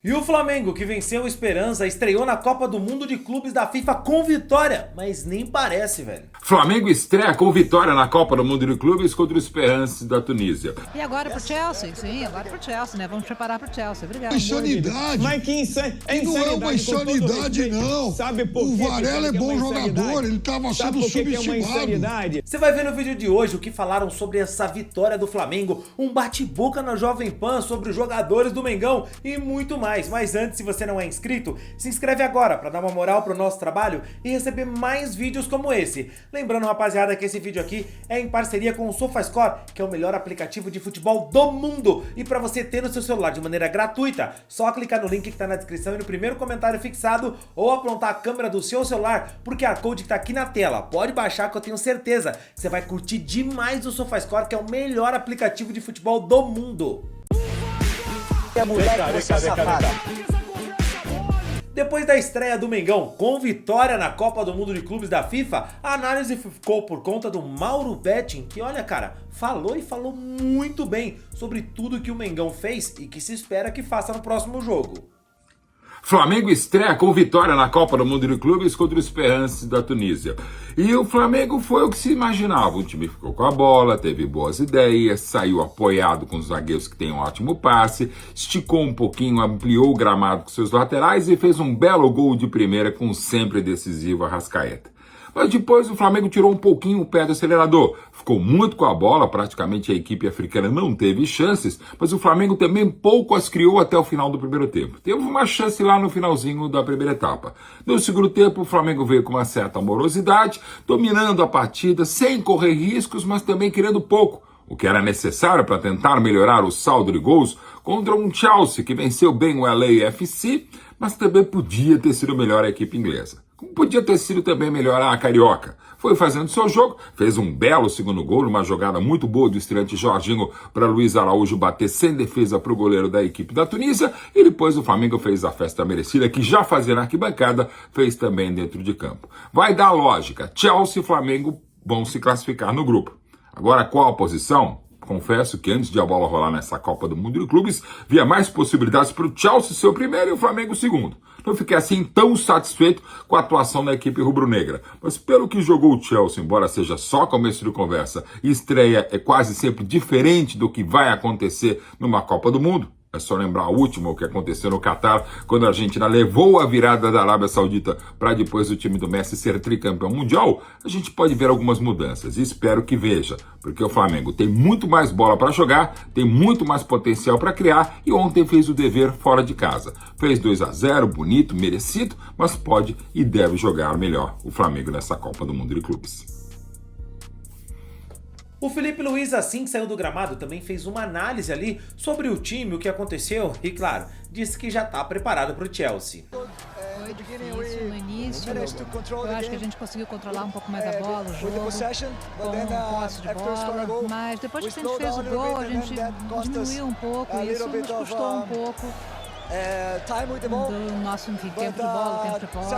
E o Flamengo, que venceu o Esperança, estreou na Copa do Mundo de Clubes da FIFA com vitória, mas nem parece, velho. Flamengo estreia com vitória na Copa do Mundo de Clubes contra o Esperança da Tunísia. E agora pro Chelsea? Sim, agora pro Chelsea, né? Vamos preparar pro Chelsea. Obrigado. Insanidade. Mas que não é uma insanidade, não. Sabe por o que Varela é bom jogador, ele estava sendo subestimado. Você vai ver no vídeo de hoje o que falaram sobre essa vitória do Flamengo, um bate-boca na Jovem Pan sobre os jogadores do Mengão e muito mais. Mas antes, se você não é inscrito, se inscreve agora para dar uma moral pro nosso trabalho e receber mais vídeos como esse. Lembrando, rapaziada, que esse vídeo aqui é em parceria com o SofaScore, que é o melhor aplicativo de futebol do mundo. E para você ter no seu celular de maneira gratuita, só clicar no link que tá na descrição e no primeiro comentário fixado ou apontar a câmera do seu celular pro QR Code que tá aqui na tela. Pode baixar que eu tenho certeza que você vai curtir demais o SofaScore, que é o melhor aplicativo de futebol do mundo. Depois da estreia do Mengão com vitória na Copa do Mundo de Clubes da FIFA, a análise ficou por conta do Mauro Betting, que olha, cara, falou e falou muito bem sobre tudo que o Mengão fez e que se espera que faça no próximo jogo. Flamengo estreia com vitória na Copa do Mundo de Clubes contra o Esperança da Tunísia. E o Flamengo foi o que se imaginava. O time ficou com a bola, teve boas ideias, saiu apoiado com os zagueiros que têm um ótimo passe, esticou um pouquinho, ampliou o gramado com seus laterais e fez um belo gol de primeira com o sempre decisivo Arrascaeta. Mas depois o Flamengo tirou um pouquinho o pé do acelerador. Ficou muito com a bola, praticamente a equipe africana não teve chances, mas o Flamengo também pouco as criou até o final do primeiro tempo. Teve uma chance lá no finalzinho da primeira etapa. No segundo tempo, o Flamengo veio com uma certa amorosidade, dominando a partida, sem correr riscos, mas também querendo pouco, o que era necessário para tentar melhorar o saldo de gols contra um Chelsea que venceu bem o LAFC, mas também podia ter sido melhor a equipe inglesa. Como podia ter sido também melhor a Carioca. Foi fazendo seu jogo, fez um belo segundo gol, uma jogada muito boa do estreante Jorginho para Luiz Araújo bater sem defesa para o goleiro da equipe da Tunísia, e depois o Flamengo fez a festa merecida, que já fazia na arquibancada, fez também dentro de campo. Vai dar lógica, Chelsea e Flamengo vão se classificar no grupo. Agora, qual a posição? Confesso que antes de a bola rolar nessa Copa do Mundo de Clubes, via mais possibilidades para o Chelsea ser o primeiro e o Flamengo o segundo. Não fiquei assim tão satisfeito com a atuação da equipe rubro-negra. Mas pelo que jogou o Chelsea, embora seja só começo de conversa, estreia é quase sempre diferente do que vai acontecer numa Copa do Mundo. É só lembrar a última, o que aconteceu no Catar, quando a Argentina levou a virada da Arábia Saudita para depois o time do Messi ser tricampeão mundial. A gente pode ver algumas mudanças e espero que veja, porque o Flamengo tem muito mais bola para jogar, tem muito mais potencial para criar e ontem fez o dever fora de casa. Fez 2-0, bonito, merecido, mas pode e deve jogar melhor o Flamengo nessa Copa do Mundo de Clubes. O Felipe Luiz, assim que saiu do gramado, também fez uma análise ali sobre o time, o que aconteceu e, claro, disse que já está preparado para o Chelsea. Foi difícil no início, eu acho que a gente conseguiu controlar um pouco mais a bola, o jogo, com posse de bola, mas depois que a gente fez o gol, a gente diminuiu um pouco, e isso nos custou um pouco. Do nosso tempo de bola, tempo de posse,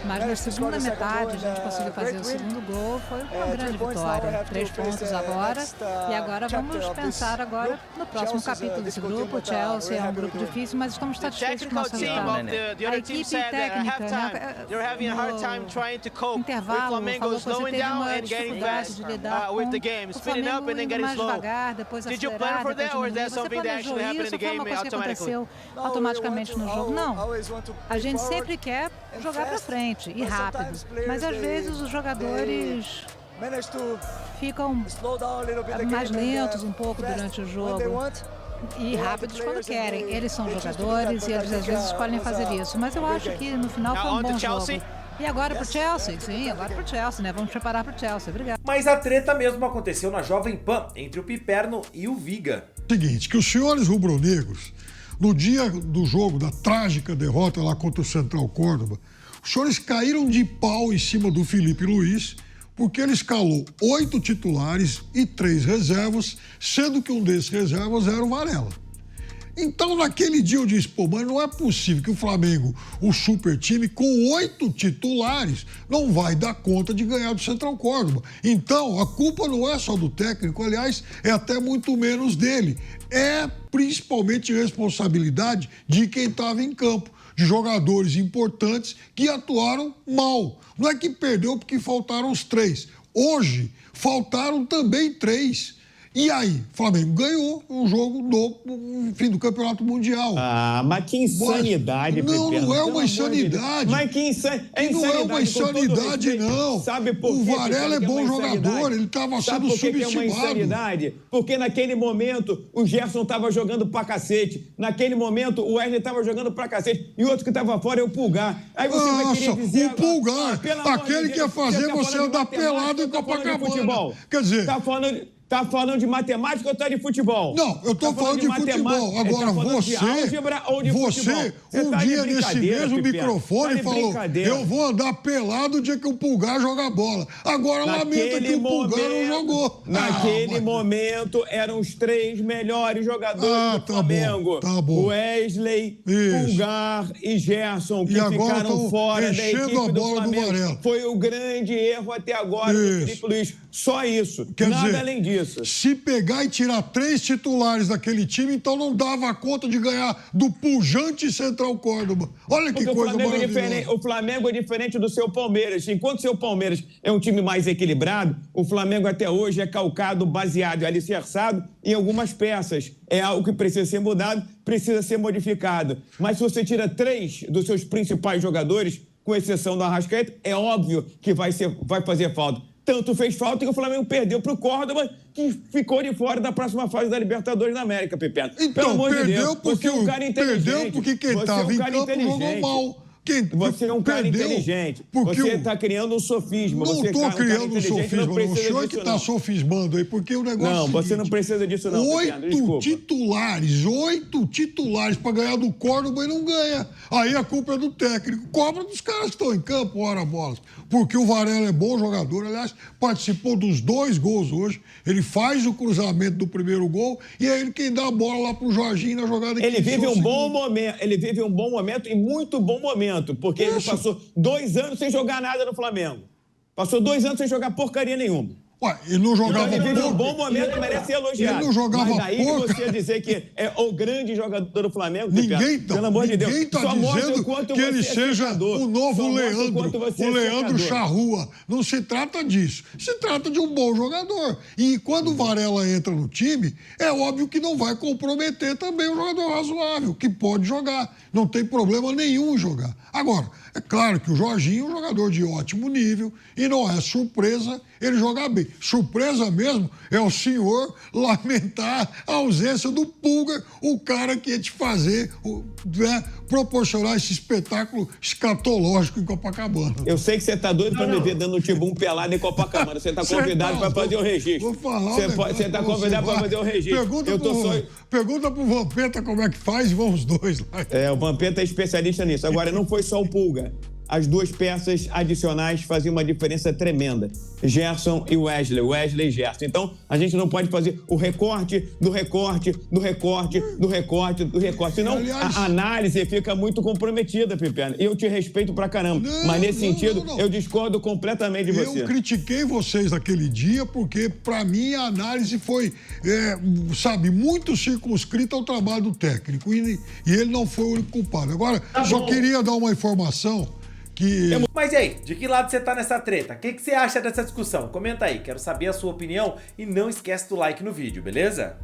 mas na segunda metade a gente conseguiu fazer o segundo gol, foi uma grande vitória, 3 pontos agora, e agora vamos pensar agora no próximo capítulo desse grupo. O Chelsea é um grupo difícil, mas estamos satisfeitos com o nosso resultado. A equipe técnica, no intervalo, falou que você teve uma dificuldade de lidar com o Flamengo indo mais devagar, depois acelerar, depois diminuir. Você planejou isso, foi uma coisa que aconteceu automaticamente no jogo? Não. A gente sempre quer jogar para frente e rápido, mas às vezes os jogadores ficam mais lentos um pouco durante o jogo e rápidos quando querem. Eles são jogadores e eles às vezes escolhem fazer isso, mas eu acho que no final foi um bom jogo. E agora pro Chelsea? Sim, agora pro Chelsea, né? Vamos preparar pro Chelsea. Obrigado. Mas a treta mesmo aconteceu na Jovem Pan, entre o Piperno e o Viga. Seguinte, que os senhores rubro-negros, no dia do jogo, da trágica derrota lá contra o Central Córdoba, os senhores caíram de pau em cima do Felipe Luiz, porque ele escalou 8 titulares e 3 reservas, sendo que um desses reservas era o Varela. Então, naquele dia eu disse, pô, mas não é possível que o Flamengo, o super time, com 8 titulares, não vai dar conta de ganhar do Central Córdoba. Então, a culpa não é só do técnico, aliás, é até muito menos dele. É principalmente responsabilidade de quem estava em campo, de jogadores importantes que atuaram mal. Não é que perdeu porque faltaram os 3. Hoje, faltaram também 3. E aí, o Flamengo ganhou um jogo no fim do Campeonato Mundial. Ah, mas que insanidade, Pepe. Não é uma insanidade. Mas que insanidade. Não é uma insanidade, não. Sabe por o quê, Varela é bom jogador, ele estava sendo subestimado. Sabe por que é uma insanidade? Porque naquele momento o Gerson estava jogando pra cacete. Naquele momento o Wesley estava jogando pra cacete. E o outro que estava fora é o Pulgar. Aí você vai querer dizer... o Pulgar, aquele que ia fazer você andar pelado em Copacabana. Quer dizer... Tá falando de matemática ou tá de futebol? Não, eu tô falando de futebol. Agora, você um dia nesse mesmo microfone falou, eu vou andar pelado o dia que o Pulgar jogar bola. Agora lamenta que o Pulgar não jogou. Naquele momento, eram os 3 melhores jogadores do Flamengo. Tá bom. Wesley, Pulgar e Gerson, que ficaram fora da equipe do Flamengo. Foi o grande erro até agora do Felipe Luiz. Só isso. Nada além disso. Se pegar e tirar 3 titulares daquele time, então não dava conta de ganhar do pujante Central Córdoba. Olha que coisa maravilhosa. O Flamengo é diferente do seu Palmeiras. Enquanto o seu Palmeiras é um time mais equilibrado, o Flamengo até hoje é calcado, baseado e alicerçado em algumas peças. É algo que precisa ser mudado, precisa ser modificado. Mas se você tira 3 dos seus principais jogadores, com exceção do Arrascaeta, é óbvio que vai fazer falta. Tanto fez falta que o Flamengo perdeu para o Córdoba, que ficou de fora da próxima fase da Libertadores da América, Pepe. Então, pelo amor de Deus, porque perdeu porque quem estava em campo jogou mal. Você é um cara inteligente. Você está criando um sofisma. Não estou criando um sofisma, não. O senhor que está sofismando aí, porque o negócio é o seguinte, você não precisa disso, não. 8 titulares para ganhar do Córdoba e não ganha. Aí a culpa é do técnico. Cobra dos caras que estão em campo, ora bolas. Porque o Varela é bom jogador, aliás, participou dos 2 gols hoje. Ele faz o cruzamento do primeiro gol e é ele quem dá a bola lá pro Jorginho na jogada que ele vive um bom momento. Ele vive um bom momento e muito bom momento, porque ele passou 2 anos sem jogar nada no Flamengo. Passou 2 anos sem jogar porcaria nenhuma. Ué, ele não jogava então, ele vive um bom momento, merece ser elogiado. Ele não jogava mas daí você dizer que é o grande jogador do Flamengo, pelo amor de Deus, está dizendo que ele seja o novo Leandro, o Leandro Charrua. Não se trata disso. Se trata de um bom jogador. E quando o Varela entra no time, é óbvio que não vai comprometer também um jogador razoável, que pode jogar. Não tem problema nenhum em jogar. Agora, é claro que o Jorginho é um jogador de ótimo nível e não é surpresa ele jogar bem. Surpresa mesmo é o senhor lamentar a ausência do Pulgar, o cara que ia te fazer, proporcionar esse espetáculo escatológico em Copacabana. Eu sei que você está doido para me ver dando um tibum pelado em Copacabana. Você está convidado para fazer o registro. Vou falar. Você está convidado para fazer o registro. Pergunta pro Vampeta como é que faz e vamos os 2 lá. O Vampeta é especialista nisso. Agora, não foi só o Pulgar. As 2 peças adicionais faziam uma diferença tremenda. Gerson e Wesley e Gerson. Então, a gente não pode fazer o recorte do recorte, do recorte, do recorte, do recorte. Senão, a análise fica muito comprometida, Pepe. E eu te respeito pra caramba. Mas nesse sentido, eu discordo completamente de você. Eu critiquei vocês naquele dia porque, pra mim, a análise foi, muito circunscrita ao trabalho do técnico. E ele não foi o único culpado. Agora, queria dar uma informação que... Mas e aí, de que lado você tá nessa treta? O que você acha dessa discussão? Comenta aí, quero saber a sua opinião e não esquece do like no vídeo, beleza?